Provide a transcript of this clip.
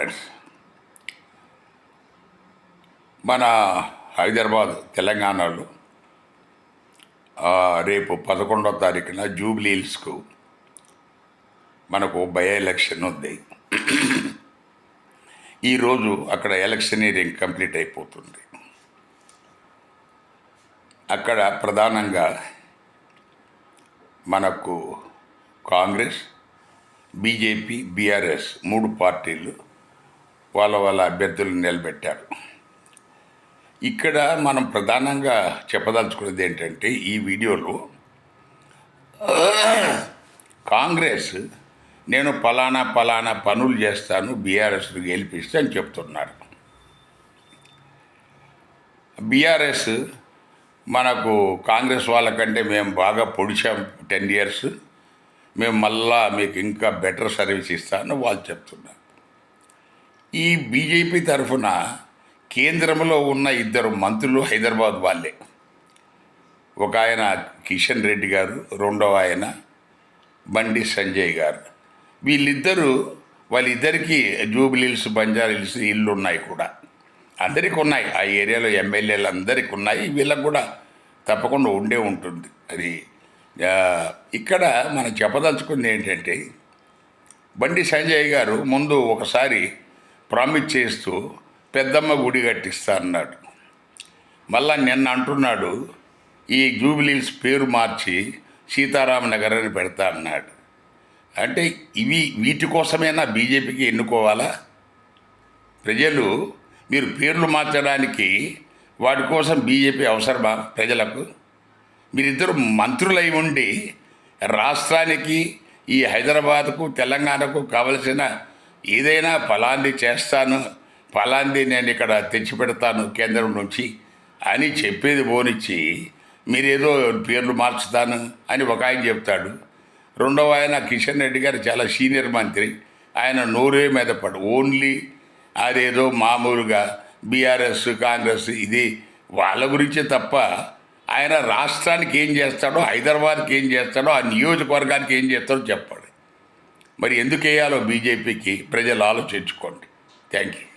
Comrades, మన హైదరాబాద్ తెలంగాణలో రేపు 11వ తారీఖున జూబ్లీ హిల్స్కు మనకు బై ఎలక్షన్ ఉంది. ఈరోజు అక్కడ ఎలక్షనీరింగ్ కంప్లీట్ అయిపోతుంది. అక్కడ ప్రధానంగా మనకు కాంగ్రెస్, బీజేపీ, బీఆర్ఎస్ 3 పార్టీలు వాళ్ళ అభ్యర్థులను నిలబెట్టారు. ఇక్కడ మనం ప్రధానంగా చెప్పదలుచుకున్నది ఏంటంటే, ఈ వీడియోలో కాంగ్రెస్ నేను పలానా పనులు చేస్తాను, బీఆర్ఎస్ను గెలిపిస్తే అని చెప్తున్నారు. బీఆర్ఎస్ మనకు కాంగ్రెస్ వాళ్ళకంటే మేము బాగా పొడిచాం 10 years, మేము మళ్ళా మీకు ఇంకా బెటర్ సర్వీస్ ఇస్తాను వాళ్ళు చెప్తున్నారు. ఈ బీజేపీ తరఫున కేంద్రంలో ఉన్న 2 మంత్రులు హైదరాబాద్ వాళ్ళే. ఒక ఆయన కిషన్ రెడ్డి గారు, రెండవ ఆయన బండి సంజయ్ గారు. వాళ్ళిద్దరికీ జూబ్లీ హిల్స్, బంజారా హిల్స్ ఇల్లు ఉన్నాయి కూడా, అందరికీ ఉన్నాయి. ఆ ఏరియాలో ఎమ్మెల్యేలు అందరికీ ఉన్నాయి, వీళ్ళకు కూడా తప్పకుండా ఉండే ఉంటుంది. అది ఇక్కడ మనం చెప్పదలుచుకుంది ఏంటంటే, బండి సంజయ్ గారు ముందు ఒకసారి ప్రామిస్ చేస్తూ పెద్దమ్మ గుడి కట్టిస్తా అన్నాడు. మళ్ళా నిన్న అంటున్నాడు ఈ జూబ్లీ హిల్స్ పేరు మార్చి సీతారామనగర్ అని పెడతా అన్నాడు. అంటే వీటి కోసమైనా బీజేపీకి ఎన్నుకోవాలా? ప్రజలు మీరు పేర్లు మార్చడానికి వాటి కోసం బీజేపీ అవసరమా ప్రజలకు? మీరిద్దరు మంత్రులై ఉండి రాష్ట్రానికి, ఈ హైదరాబాద్కు, తెలంగాణకు కావలసిన ఏదైనా ఫలాంది చేస్తాను, ఫలాంది నేను ఇక్కడ తెచ్చిపెడతాను కేంద్రం నుంచి అని చెప్పేది పోనిచ్చి మీరేదో పేర్లు మార్చుతాను అని ఒక ఆయన చెప్తాడు. రెండవ ఆయన కిషన్ రెడ్డి గారు చాలా సీనియర్ మంత్రి, ఆయన నోరే మీద పడు ఓన్లీ అదేదో మామూలుగా బీఆర్ఎస్, కాంగ్రెస్ ఇది వాళ్ళ గురించే తప్ప ఆయన రాష్ట్రానికి ఏం చేస్తాడో, హైదరాబాద్కి ఏం చేస్తాడో, ఆ నియోజకవర్గానికి ఏం చేస్తాడో చెప్పాడు. మరి ఎందుకు వేయాలో బీజేపీకి ప్రజలు ఆలోచించుకోండి. Thank you.